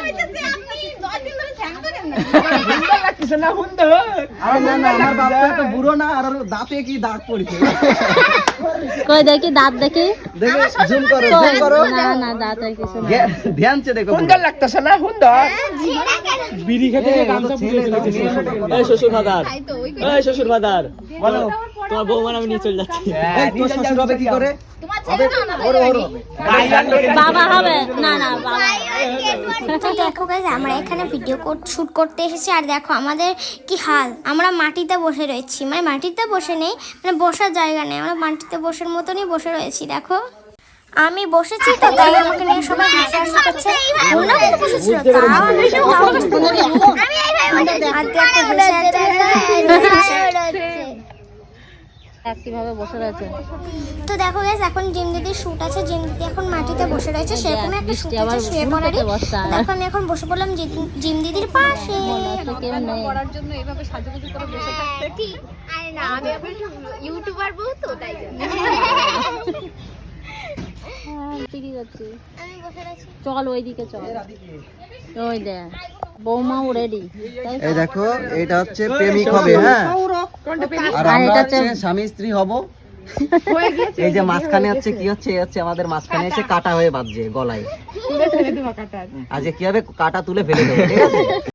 হইতেছে আপনি 10 দিন ধরে স্যাং করেন না সুন্দর লাগতেছে না সুন্দর আরে না না আমার বাপ তো বুড়ো না আর দাঁতে কি দাগ পড়েছে কই দেখি দাঁত দেখি দেখো জুম করো না না দাঁত আর কিছু না ধ্যান সে দেখো সুন্দর লাগতেছে না সুন্দর বিড়ি খেতে গামছা পুড়িয়ে চলেছে এই শ্বশুর মাদার তাই তো ওই এই শ্বশুর মাদার বলো তোমার বৌমা আমি নিয়ে চলে যাচ্ছি এই তোর শ্বশুর হবে কি করে তোমার ছেলে না না ওর হবে বাবা হবে না না বাবা তো দেখো গাইস আমরা এখানে ভিডিও শুট করতে এসেছি আর দেখো আমাদের কি হাল আমরা মাটিতে বসে রয়েছি মানে মাটিতে বসে নেই মানে বসার জায়গা নেই আমরা মাটিতে বসার মতনই বসে রয়েছি দেখো আমি বসেছি তো তাই আমাকে নিয়ে সবাই হাসাহাসি করছে ওনা কিন্তু বসেছিল তাও আমি আর দেখো কিভাবে বসে রয়েছে তো দেখো গাইস এখন জিম দিদির শুট আছে জিম দিদি এখন মাটিতে বসে রয়েছে সেরকম একটা শুট আছে শুয়ে পড়ারই দেখো আমি এখন বসে পড়লাম জিম দিদির পাশে পড়ার জন্য এভাবে সাজুগুজু করে বসে থাকতে ঠিক আরে না আমি আবার ইউটিউবার বউ তো তাই জন্য ঠিকই যাচ্ছি আমি বসে রয়েছি চল ওইদিকে চল ওই দে বৌমাও রেডি এই দেখো এটা হচ্ছে প্রেমিক হবে হ্যাঁ আর আমরা হচ্ছে স্বামী স্ত্রী হব এই যে মাঝখানে হচ্ছে কি হচ্ছে এই হচ্ছে আমাদের মাঝখানে এসে কাটা হয়ে বাজছে গলায় আজকে কি হবে কাটা তুলে ফেলে দেবো ঠিক আছে